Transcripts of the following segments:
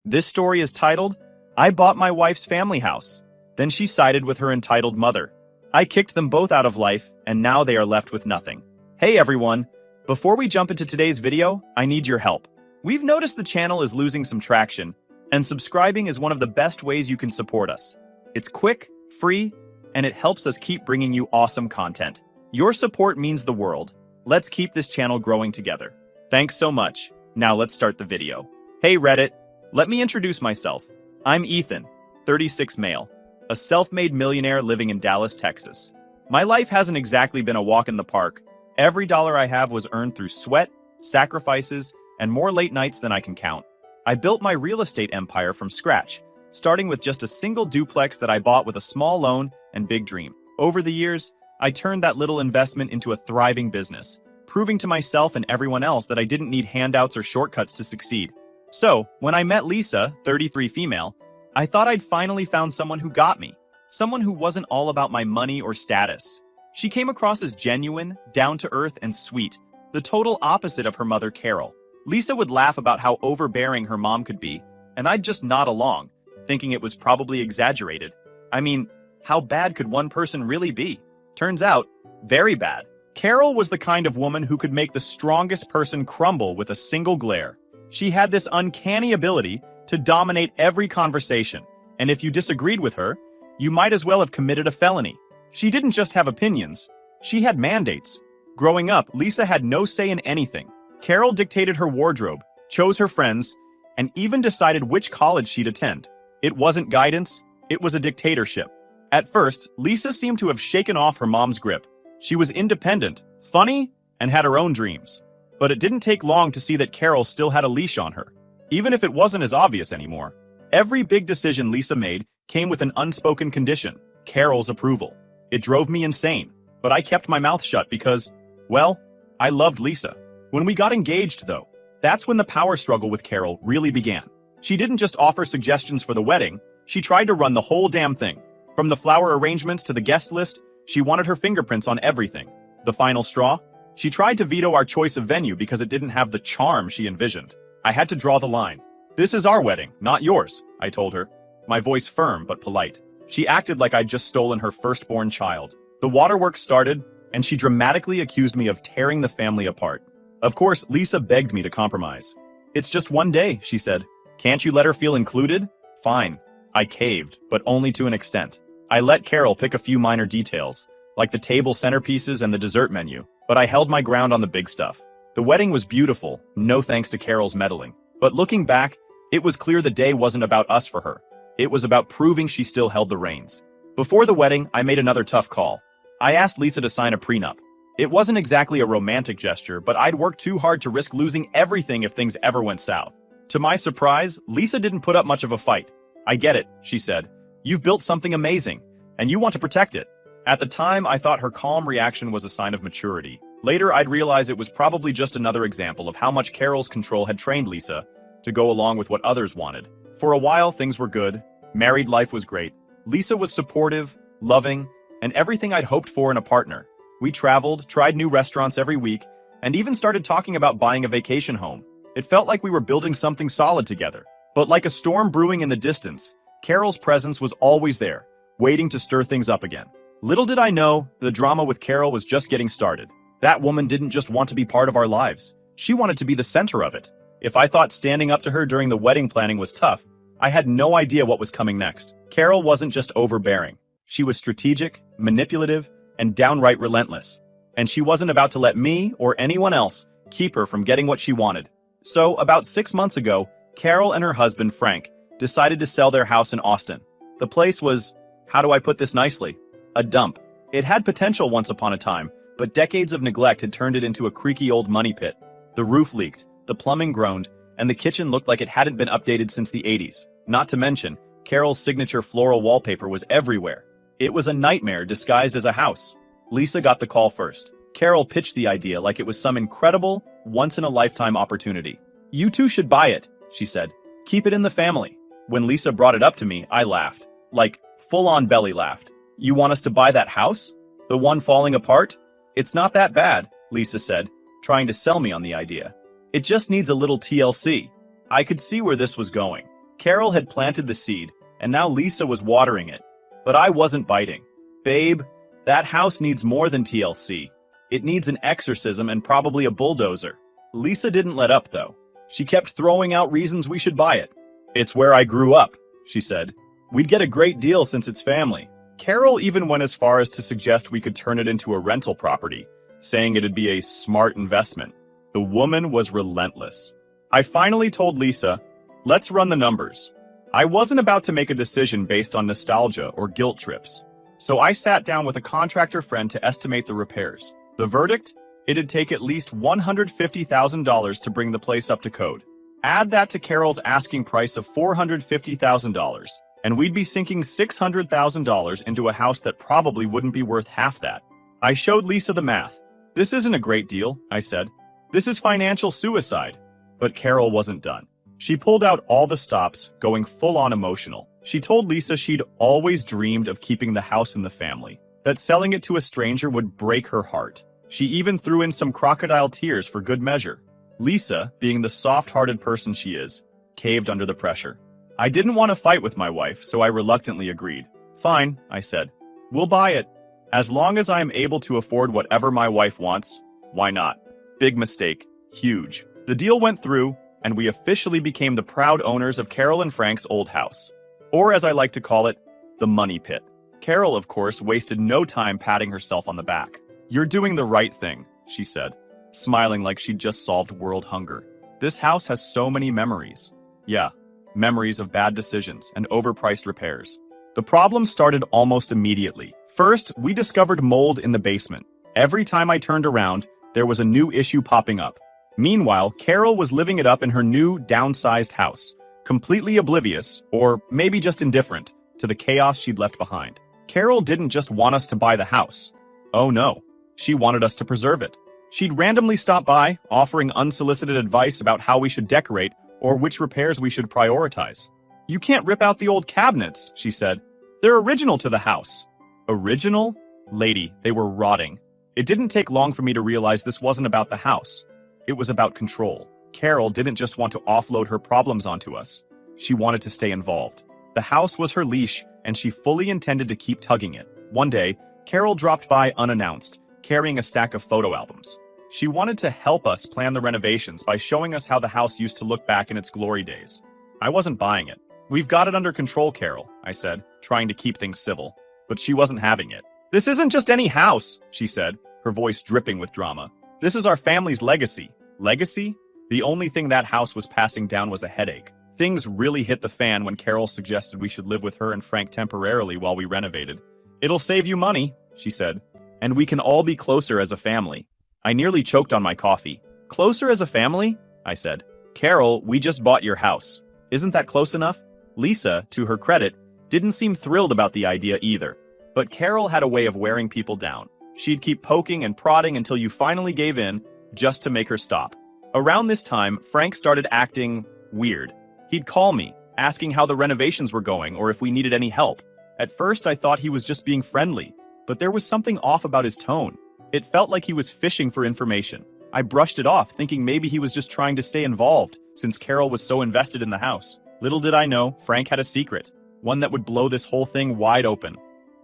This story is titled, I Bought My Wife's Family House. Then she sided with her entitled mother. I kicked them both out of life, and now they are left with nothing. Hey everyone! Before we jump into today's video, I need your help. We've noticed the channel is losing some traction, and subscribing is one of the best ways you can support us. It's quick, free, and it helps us keep bringing you awesome content. Your support means the world. Let's keep this channel growing together. Thanks so much. Now let's start the video. Hey Reddit, let me introduce myself. I'm Ethan, 36 male, a self-made millionaire living in Dallas, Texas. My life hasn't exactly been a walk in the park. Every dollar I have was earned through sweat, sacrifices, and more late nights than I can count. I built my real estate empire from scratch, starting with just a single duplex that I bought with a small loan and big dream. Over the years, I turned that little investment into a thriving business, proving to myself and everyone else that I didn't need handouts or shortcuts to succeed. So, when I met Lisa, 33 female, I thought I'd finally found someone who got me. Someone who wasn't all about my money or status. She came across as genuine, down-to-earth, and sweet, the total opposite of her mother, Carol. Lisa would laugh about how overbearing her mom could be, and I'd just nod along, thinking it was probably exaggerated. I mean, how bad could one person really be? Turns out, very bad. Carol was the kind of woman who could make the strongest person crumble with a single glare. She had this uncanny ability to dominate every conversation, and if you disagreed with her, you might as well have committed a felony. She didn't just have opinions, she had mandates. Growing up, Lisa had no say in anything. Carol dictated her wardrobe, chose her friends, and even decided which college she'd attend. It wasn't guidance, it was a dictatorship. At first, Lisa seemed to have shaken off her mom's grip. She was independent, funny, and had her own dreams. But it didn't take long to see that Carol still had a leash on her, even if it wasn't as obvious anymore. Every big decision Lisa made came with an unspoken condition, Carol's approval. It drove me insane, but I kept my mouth shut because, well, I loved Lisa. When we got engaged, though, that's when the power struggle with Carol really began. She didn't just offer suggestions for the wedding, she tried to run the whole damn thing. From the flower arrangements to the guest list, she wanted her fingerprints on everything. The final straw? She tried to veto our choice of venue because it didn't have the charm she envisioned. I had to draw the line. This is our wedding, not yours, I told her, my voice firm but polite. She acted like I'd just stolen her firstborn child. The waterworks started, and she dramatically accused me of tearing the family apart. Of course, Lisa begged me to compromise. It's just one day, she said. Can't you let her feel included? Fine. I caved, but only to an extent. I let Carol pick a few minor details, like the table centerpieces and the dessert menu, but I held my ground on the big stuff. The wedding was beautiful, no thanks to Carol's meddling. But looking back, it was clear the day wasn't about us for her. It was about proving she still held the reins. Before the wedding, I made another tough call. I asked Lisa to sign a prenup. It wasn't exactly a romantic gesture, but I'd worked too hard to risk losing everything if things ever went south. To my surprise, Lisa didn't put up much of a fight. I get it, she said. You've built something amazing, and you want to protect it. At the time, I thought her calm reaction was a sign of maturity. Later, I'd realize it was probably just another example of how much Carol's control had trained Lisa to go along with what others wanted. For a while, things were good. Married life was great. Lisa was supportive, loving, and everything I'd hoped for in a partner. We traveled, tried new restaurants every week, and even started talking about buying a vacation home. It felt like we were building something solid together. But like a storm brewing in the distance, Carol's presence was always there, waiting to stir things up again. Little did I know, the drama with Carol was just getting started. That woman didn't just want to be part of our lives. She wanted to be the center of it. If I thought standing up to her during the wedding planning was tough, I had no idea what was coming next. Carol wasn't just overbearing. She was strategic, manipulative, and downright relentless. And she wasn't about to let me or anyone else keep her from getting what she wanted. So, about 6 months ago, Carol and her husband, Frank, decided to sell their house in Austin. The place was, how do I put this nicely? A dump. It had potential once upon a time, but decades of neglect had turned it into a creaky old money pit. The roof leaked, the plumbing groaned, and the kitchen looked like it hadn't been updated since the 80s. Not to mention, Carol's signature floral wallpaper was everywhere. It was a nightmare disguised as a house. Lisa got the call first. Carol pitched the idea like it was some incredible, once-in-a-lifetime opportunity. You two should buy it, she said. Keep it in the family. When Lisa brought it up to me, I laughed. Like, full-on belly laughed. You want us to buy that house? The one falling apart? It's not that bad, Lisa said, trying to sell me on the idea. It just needs a little TLC. I could see where this was going. Carol had planted the seed, and now Lisa was watering it. But I wasn't biting. Babe, that house needs more than TLC. It needs an exorcism and probably a bulldozer. Lisa didn't let up, though. She kept throwing out reasons we should buy it. It's where I grew up, she said. We'd get a great deal since it's family. Carol even went as far as to suggest we could turn it into a rental property, saying it'd be a smart investment. The woman was relentless. I finally told Lisa, let's run the numbers. I wasn't about to make a decision based on nostalgia or guilt trips. So I sat down with a contractor friend to estimate the repairs. The verdict? It'd take at least $150,000 to bring the place up to code. Add that to Carol's asking price of $450,000, and we'd be sinking $600,000 into a house that probably wouldn't be worth half that. I showed Lisa the math. This isn't a great deal, I said. This is financial suicide. But Carol wasn't done. She pulled out all the stops, going full-on emotional. She told Lisa she'd always dreamed of keeping the house in the family, that selling it to a stranger would break her heart. She even threw in some crocodile tears for good measure. Lisa, being the soft-hearted person she is, caved under the pressure. I didn't want to fight with my wife, so I reluctantly agreed. Fine, I said. We'll buy it. As long as I am able to afford whatever my wife wants, why not? Big mistake. Huge. The deal went through, and we officially became the proud owners of Carol and Frank's old house. Or as I like to call it, the money pit. Carol, of course, wasted no time patting herself on the back. You're doing the right thing, she said, smiling like she'd just solved world hunger. This house has so many memories. Yeah, memories of bad decisions and overpriced repairs. The problem started almost immediately. First, we discovered mold in the basement. Every time I turned around, there was a new issue popping up. Meanwhile, Carol was living it up in her new, downsized house, completely oblivious, or maybe just indifferent, to the chaos she'd left behind. Carol didn't just want us to buy the house. Oh no. She wanted us to preserve it. She'd randomly stop by, offering unsolicited advice about how we should decorate or which repairs we should prioritize. You can't rip out the old cabinets, she said. They're original to the house. Original? Lady, they were rotting. It didn't take long for me to realize this wasn't about the house. It was about control. Carol didn't just want to offload her problems onto us. She wanted to stay involved. The house was her leash, and she fully intended to keep tugging it. One day, Carol dropped by unannounced, carrying a stack of photo albums. She wanted to help us plan the renovations by showing us how the house used to look back in its glory days. I wasn't buying it. We've got it under control, Carol, I said, trying to keep things civil. But she wasn't having it. This isn't just any house, she said, her voice dripping with drama. This is our family's legacy. Legacy? The only thing that house was passing down was a headache. Things really hit the fan when Carol suggested we should live with her and Frank temporarily while we renovated. It'll save you money, she said, and we can all be closer as a family. I nearly choked on my coffee. Closer as a family? I said. Carol, we just bought your house. Isn't that close enough? Lisa, to her credit, didn't seem thrilled about the idea either. But Carol had a way of wearing people down. She'd keep poking and prodding until you finally gave in, just to make her stop. Around this time, Frank started acting weird. He'd call me, asking how the renovations were going or if we needed any help. At first, I thought he was just being friendly, but there was something off about his tone. It felt like he was fishing for information. I brushed it off, thinking maybe he was just trying to stay involved, since Carol was so invested in the house. Little did I know, Frank had a secret, one that would blow this whole thing wide open.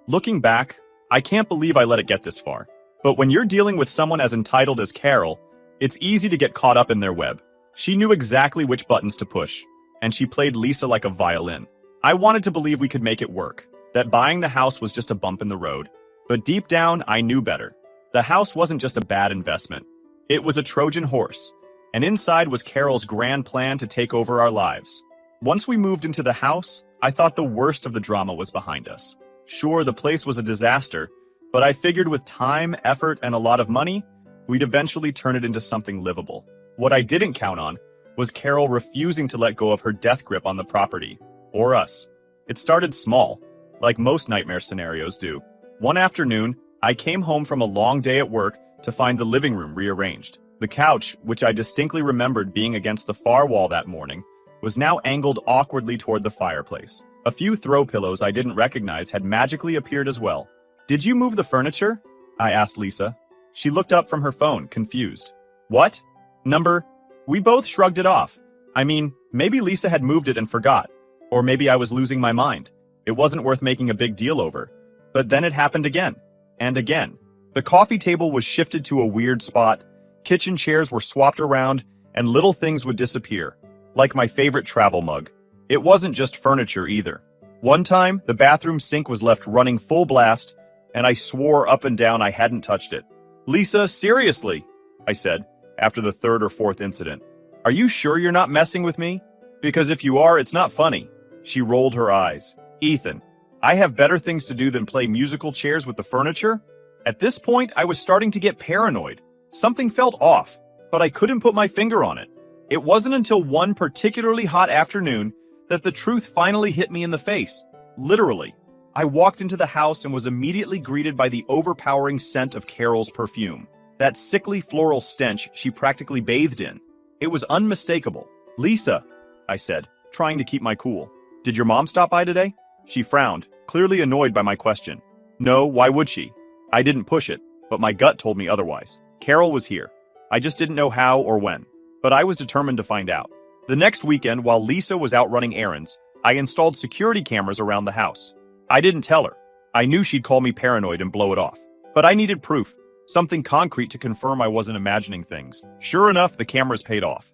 Looking back, I can't believe I let it get this far. But when you're dealing with someone as entitled as Carol, it's easy to get caught up in their web. She knew exactly which buttons to push, and she played Lisa like a violin. I wanted to believe we could make it work, that buying the house was just a bump in the road. But deep down, I knew better. The house wasn't just a bad investment. It was a Trojan horse, and inside was Carol's grand plan to take over our lives. Once we moved into the house, I thought the worst of the drama was behind us. Sure, the place was a disaster, but I figured with time, effort, and a lot of money, we'd eventually turn it into something livable. What I didn't count on was Carol refusing to let go of her death grip on the property, or us. It started small, like most nightmare scenarios do. One afternoon, I came home from a long day at work to find the living room rearranged. The couch, which I distinctly remembered being against the far wall that morning, was now angled awkwardly toward the fireplace. A few throw pillows I didn't recognize had magically appeared as well. "Did you move the furniture?" I asked Lisa. She looked up from her phone, confused. "What? Number?" We both shrugged it off. I mean, maybe Lisa had moved it and forgot, Or maybe I was losing my mind. It wasn't worth making a big deal over. But then it happened again. And again. The coffee table was shifted to a weird spot, kitchen chairs were swapped around, and little things would disappear. Like my favorite travel mug. It wasn't just furniture either. One time, the bathroom sink was left running full blast, and I swore up and down I hadn't touched it. "Lisa, seriously," I said, after the third or fourth incident. "Are you sure you're not messing with me? Because if you are, it's not funny." She rolled her eyes. "Ethan, I have better things to do than play musical chairs with the furniture?" At this point, I was starting to get paranoid. Something felt off, but I couldn't put my finger on it. It wasn't until one particularly hot afternoon that the truth finally hit me in the face. Literally. I walked into the house and was immediately greeted by the overpowering scent of Carol's perfume. That sickly floral stench she practically bathed in. It was unmistakable. "Lisa," I said, trying to keep my cool. "Did your mom stop by today?" She frowned, clearly annoyed by my question. "No, why would she?" I didn't push it, but my gut told me otherwise. Carol was here. I just didn't know how or when. But I was determined to find out. The next weekend, while Lisa was out running errands, I installed security cameras around the house. I didn't tell her. I knew she'd call me paranoid and blow it off. But I needed proof, something concrete to confirm I wasn't imagining things. Sure enough, the cameras paid off.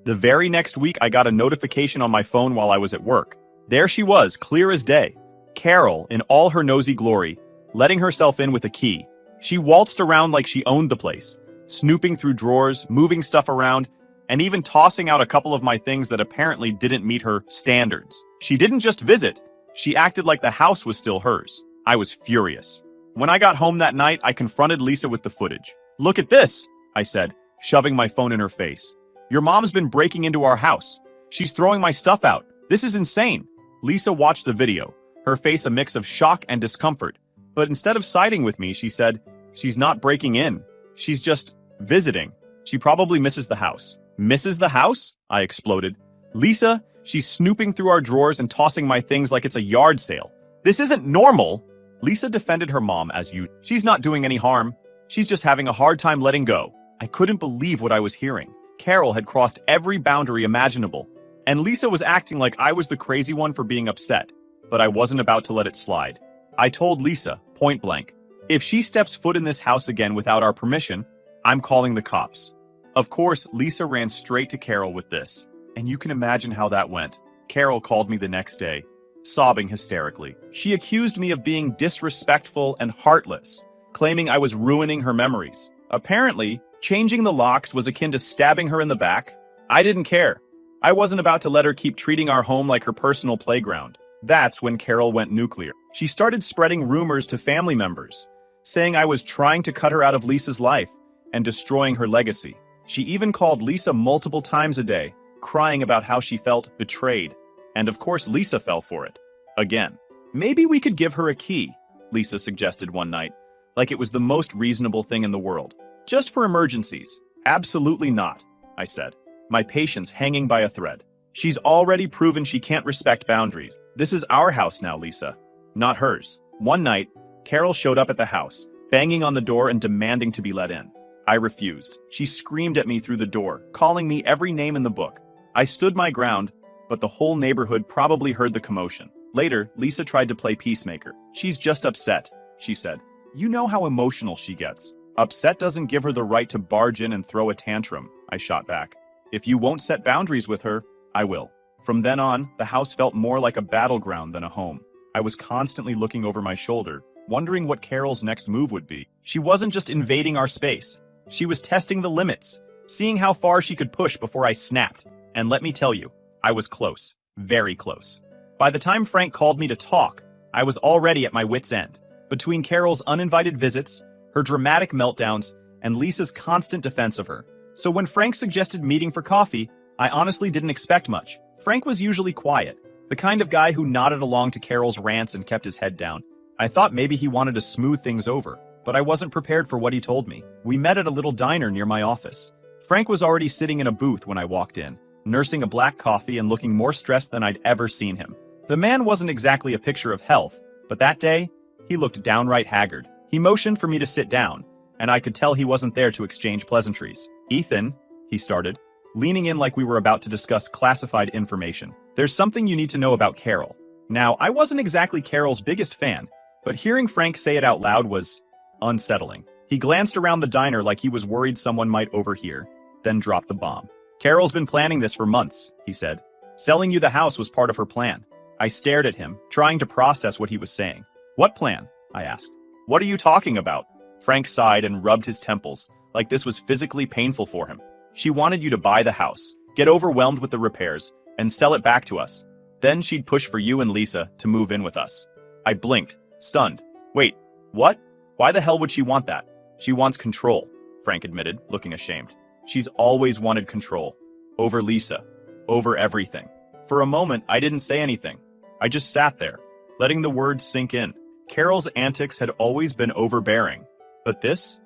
The very next week, I got a notification on my phone while I was at work. There she was, clear as day. Carol, in all her nosy glory, letting herself in with a key. She waltzed around like she owned the place, snooping through drawers, moving stuff around, and even tossing out a couple of my things that apparently didn't meet her standards. She didn't just visit, she acted like the house was still hers. I was furious. When I got home that night, I confronted Lisa with the footage. "Look at this," I said, shoving my phone in her face. "Your mom's been breaking into our house. She's throwing my stuff out. This is insane." Lisa watched the video, her face a mix of shock and discomfort. But instead of siding with me, she said, "She's not breaking in. She's just visiting. She probably misses the house." "Misses the house?" I exploded. "Lisa, she's snooping through our drawers and tossing my things like it's a yard sale. This isn't normal." Lisa defended her mom as usual. "She's not doing any harm. She's just having a hard time letting go." I couldn't believe what I was hearing. Carol had crossed every boundary imaginable. And Lisa was acting like I was the crazy one for being upset. But I wasn't about to let it slide. I told Lisa, point blank, "If she steps foot in this house again without our permission, I'm calling the cops." Of course, Lisa ran straight to Carol with this. And you can imagine how that went. Carol called me the next day, sobbing hysterically. She accused me of being disrespectful and heartless, claiming I was ruining her memories. Apparently, changing the locks was akin to stabbing her in the back. I didn't care. I wasn't about to let her keep treating our home like her personal playground. That's when Carol went nuclear. She started spreading rumors to family members, saying I was trying to cut her out of Lisa's life and destroying her legacy. She even called Lisa multiple times a day, crying about how she felt betrayed. And of course, Lisa fell for it. Again. "Maybe we could give her a key," Lisa suggested one night, like it was the most reasonable thing in the world. "Just for emergencies." "Absolutely not," I said, my patience hanging by a thread. "She's already proven she can't respect boundaries. This is our house now, Lisa, not hers." One night, Carol showed up at the house, banging on the door and demanding to be let in. I refused. She screamed at me through the door, calling me every name in the book. I stood my ground, but the whole neighborhood probably heard the commotion. Later, Lisa tried to play peacemaker. "She's just upset," she said. "You know how emotional she gets. Upset doesn't give her the right to barge in and throw a tantrum," I shot back. "If you won't set boundaries with her, I will." From then on, the house felt more like a battleground than a home. I was constantly looking over my shoulder, wondering what Carol's next move would be. She wasn't just invading our space. She was testing the limits, seeing how far she could push before I snapped. And let me tell you, I was close. Very close. By the time Frank called me to talk, I was already at my wit's end. Between Carol's uninvited visits, her dramatic meltdowns, and Lisa's constant defense of her. So when Frank suggested meeting for coffee, I honestly didn't expect much. Frank was usually quiet, the kind of guy who nodded along to Carol's rants and kept his head down. I thought maybe he wanted to smooth things over, but I wasn't prepared for what he told me. We met at a little diner near my office. Frank was already sitting in a booth when I walked in, nursing a black coffee and looking more stressed than I'd ever seen him. The man wasn't exactly a picture of health, but that day, he looked downright haggard. He motioned for me to sit down, and I could tell he wasn't there to exchange pleasantries. "Ethan," he started, leaning in like we were about to discuss classified information. There's something you need to know about Carol. Now, I wasn't exactly Carol's biggest fan, but hearing Frank say it out loud was unsettling. He glanced around the diner like he was worried someone might overhear, then dropped the bomb. Carol's been planning this for months, he said. Selling you the house was part of her plan. I stared at him, trying to process what he was saying. What plan? I asked. What are you talking about? Frank sighed and rubbed his temples, like this was physically painful for him. She wanted you to buy the house, get overwhelmed with the repairs, and sell it back to us. Then she'd push for you and Lisa to move in with us. I blinked, stunned. Wait, what? Why the hell would she want that? She wants control, Frank admitted, looking ashamed. She's always wanted control. Over Lisa. Over everything. For a moment, I didn't say anything. I just sat there, letting the words sink in. Carol's antics had always been overbearing. But this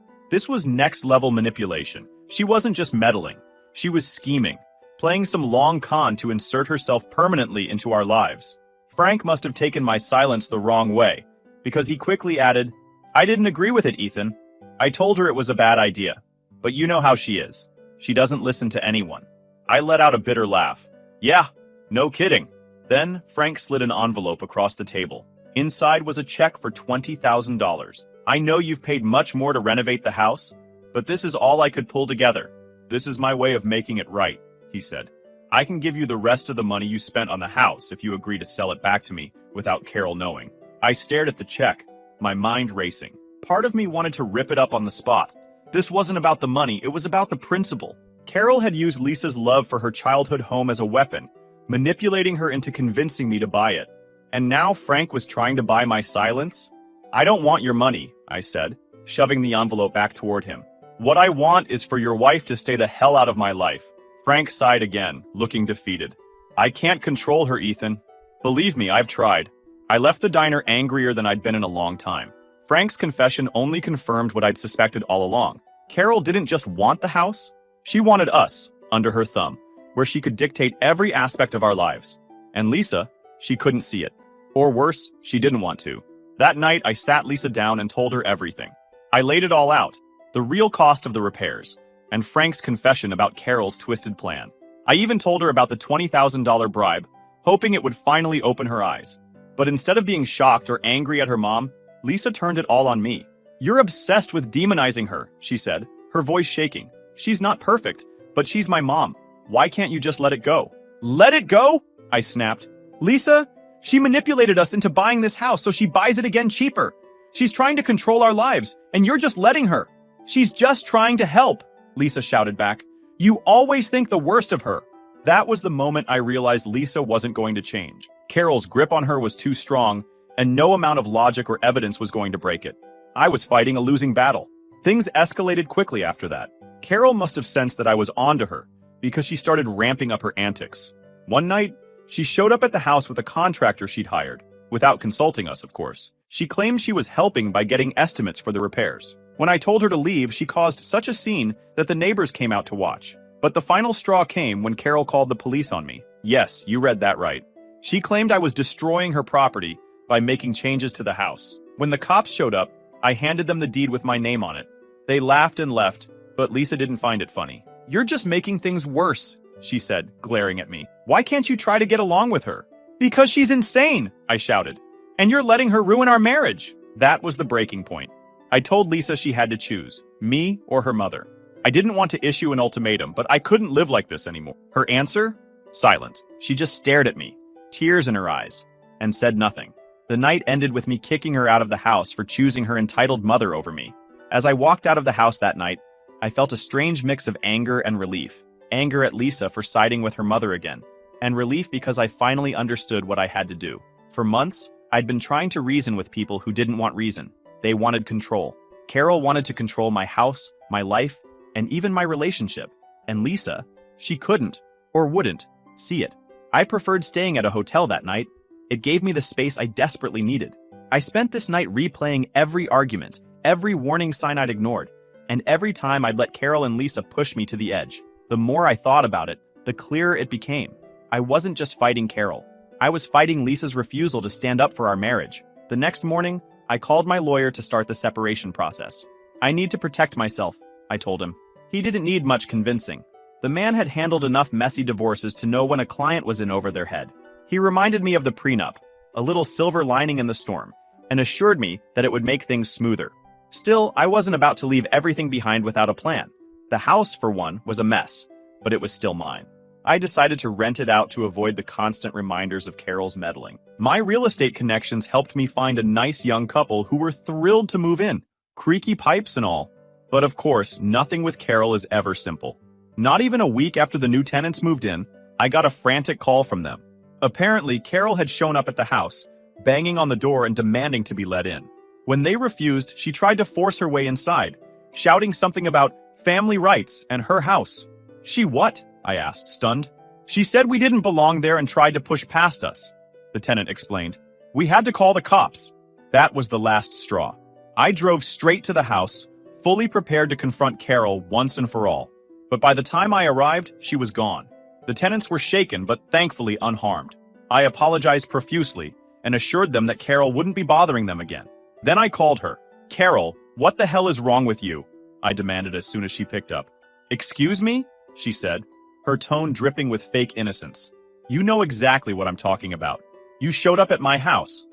was next-level manipulation. She wasn't just meddling. She was scheming, playing some long con to insert herself permanently into our lives. Frank must have taken my silence the wrong way, because he quickly added, I didn't agree with it, Ethan. I told her it was a bad idea. But you know how she is. She doesn't listen to anyone. I let out a bitter laugh. Yeah, no kidding. Then Frank slid an envelope across the table. Inside was a check for $20,000. I know you've paid much more to renovate the house, but this is all I could pull together. This is my way of making it right, he said. I can give you the rest of the money you spent on the house if you agree to sell it back to me without Carol knowing. I stared at the check, my mind racing. Part of me wanted to rip it up on the spot. This wasn't about the money, it was about the principle. Carol had used Lisa's love for her childhood home as a weapon, manipulating her into convincing me to buy it. And now Frank was trying to buy my silence? I don't want your money, I said, shoving the envelope back toward him. What I want is for your wife to stay the hell out of my life. Frank sighed again, looking defeated. I can't control her, Ethan. Believe me, I've tried. I left the diner angrier than I'd been in a long time. Frank's confession only confirmed what I'd suspected all along. Carol didn't just want the house. She wanted us, under her thumb, where she could dictate every aspect of our lives. And Lisa, she couldn't see it. Or worse, she didn't want to. That night, I sat Lisa down and told her everything. I laid it all out. The real cost of the repairs, and Frank's confession about Carol's twisted plan. I even told her about the $20,000 bribe, hoping it would finally open her eyes. But instead of being shocked or angry at her mom, Lisa turned it all on me. You're obsessed with demonizing her, she said, her voice shaking. She's not perfect, but she's my mom. Why can't you just let it go? Let it go? I snapped. Lisa, she manipulated us into buying this house so she buys it again cheaper. She's trying to control our lives, and you're just letting her. She's just trying to help, Lisa shouted back. You always think the worst of her. That was the moment I realized Lisa wasn't going to change. Carol's grip on her was too strong, and no amount of logic or evidence was going to break it. I was fighting a losing battle. Things escalated quickly after that. Carol must have sensed that I was onto her, because she started ramping up her antics. One night, she showed up at the house with a contractor she'd hired, without consulting us, of course. She claimed she was helping by getting estimates for the repairs. When I told her to leave, she caused such a scene that the neighbors came out to watch. But the final straw came when Carol called the police on me. Yes, you read that right. She claimed I was destroying her property by making changes to the house. When the cops showed up, I handed them the deed with my name on it. They laughed and left, but Lisa didn't find it funny. You're just making things worse, she said, glaring at me. Why can't you try to get along with her? Because she's insane, I shouted. And you're letting her ruin our marriage. That was the breaking point. I told Lisa she had to choose, me or her mother. I didn't want to issue an ultimatum, but I couldn't live like this anymore. Her answer? Silence. She just stared at me, tears in her eyes, and said nothing. The night ended with me kicking her out of the house for choosing her entitled mother over me. As I walked out of the house that night, I felt a strange mix of anger and relief. Anger at Lisa for siding with her mother again, and relief because I finally understood what I had to do. For months, I'd been trying to reason with people who didn't want reason. They wanted control. Carol wanted to control my house, my life, and even my relationship. And Lisa, she couldn't, or wouldn't, see it. I preferred staying at a hotel that night. It gave me the space I desperately needed. I spent this night replaying every argument, every warning sign I'd ignored, and every time I'd let Carol and Lisa push me to the edge. The more I thought about it, the clearer it became. I wasn't just fighting Carol. I was fighting Lisa's refusal to stand up for our marriage. The next morning, I called my lawyer to start the separation process. I need to protect myself, I told him. He didn't need much convincing. The man had handled enough messy divorces to know when a client was in over their head. He reminded me of the prenup, a little silver lining in the storm, and assured me that it would make things smoother. Still, I wasn't about to leave everything behind without a plan. The house, for one, was a mess, but it was still mine. I decided to rent it out to avoid the constant reminders of Carol's meddling. My real estate connections helped me find a nice young couple who were thrilled to move in, creaky pipes and all. But of course, nothing with Carol is ever simple. Not even a week after the new tenants moved in, I got a frantic call from them. Apparently, Carol had shown up at the house, banging on the door and demanding to be let in. When they refused, she tried to force her way inside, shouting something about family rights and her house. She what? I asked, stunned. She said we didn't belong there and tried to push past us, the tenant explained. We had to call the cops. That was the last straw. I drove straight to the house, fully prepared to confront Carol once and for all. But by the time I arrived, she was gone. The tenants were shaken, but thankfully unharmed. I apologized profusely and assured them that Carol wouldn't be bothering them again. Then I called her. Carol, what the hell is wrong with you? I demanded as soon as she picked up. Excuse me? She said, her tone dripping with fake innocence. You know exactly what I'm talking about. You showed up at my house,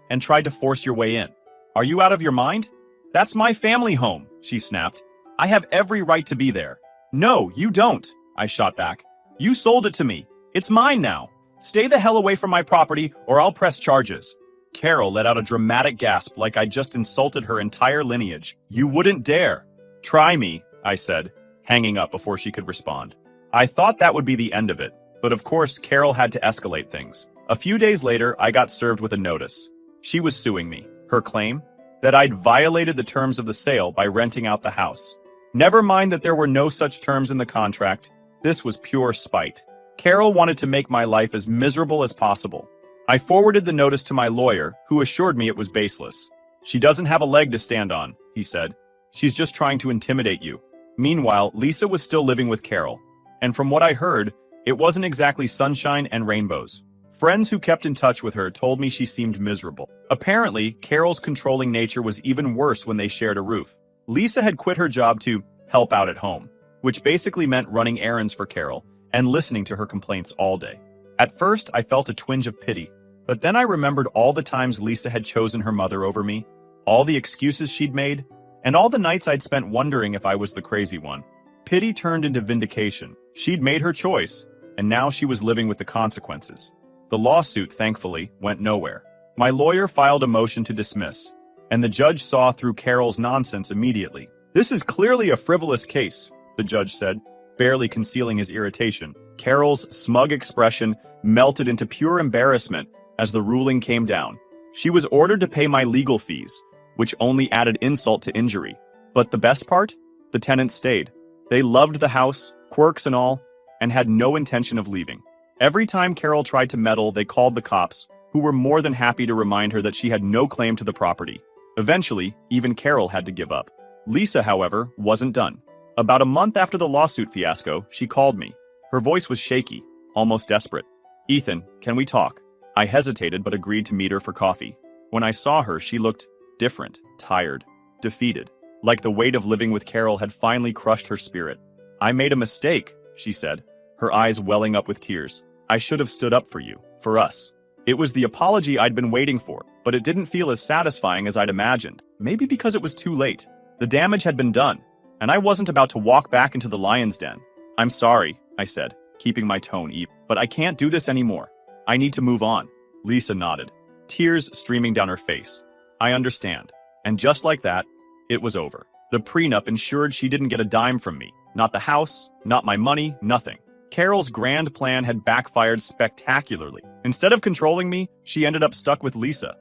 and tried to force your way in. Are you out of your mind? That's my family home, she snapped. I have every right to be there. No, you don't, I shot back. You sold it to me. It's mine now. Stay the hell away from my property or I'll press charges. Carol let out a dramatic gasp like I just insulted her entire lineage. You wouldn't dare. Try me, I said, hanging up before she could respond. I thought that would be the end of it, but of course Carol had to escalate things. A few days later, I got served with a notice. She was suing me. Her claim? That I'd violated the terms of the sale by renting out the house. Never mind that there were no such terms in the contract. This was pure spite. Carol wanted to make my life as miserable as possible. I forwarded the notice to my lawyer, who assured me it was baseless. She doesn't have a leg to stand on, he said. She's just trying to intimidate you. Meanwhile, Lisa was still living with Carol. And from what I heard, it wasn't exactly sunshine and rainbows. Friends who kept in touch with her told me she seemed miserable. Apparently, Carol's controlling nature was even worse when they shared a roof. Lisa had quit her job to help out at home, which basically meant running errands for Carol and listening to her complaints all day. At first, I felt a twinge of pity, but then I remembered all the times Lisa had chosen her mother over me, all the excuses she'd made, and all the nights I'd spent wondering if I was the crazy one. Pity turned into vindication. She'd made her choice, and now she was living with the consequences. The lawsuit, thankfully, went nowhere. My lawyer filed a motion to dismiss, and the judge saw through Carol's nonsense immediately. This is clearly a frivolous case, the judge said, barely concealing his irritation. Carol's smug expression melted into pure embarrassment as the ruling came down. She was ordered to pay my legal fees, which only added insult to injury. But the best part? The tenants stayed. They loved the house, quirks and all, and had no intention of leaving. Every time Carol tried to meddle, they called the cops, who were more than happy to remind her that she had no claim to the property. Eventually, even Carol had to give up. Lisa, however, wasn't done. About a month after the lawsuit fiasco, she called me. Her voice was shaky, almost desperate. Ethan, can we talk? I hesitated but agreed to meet her for coffee. When I saw her, she looked different, tired, defeated, like the weight of living with Carol had finally crushed her spirit. I made a mistake, she said, her eyes welling up with tears. I should have stood up for you, for us. It was the apology I'd been waiting for, but it didn't feel as satisfying as I'd imagined. Maybe because it was too late. The damage had been done, and I wasn't about to walk back into the lion's den. I'm sorry, I said, keeping my tone even, but I can't do this anymore. I need to move on. Lisa nodded, tears streaming down her face. I understand. And just like that, it was over. The prenup ensured she didn't get a dime from me. Not the house, not my money, nothing. Carol's grand plan had backfired spectacularly. Instead of controlling me, she ended up stuck with Lisa,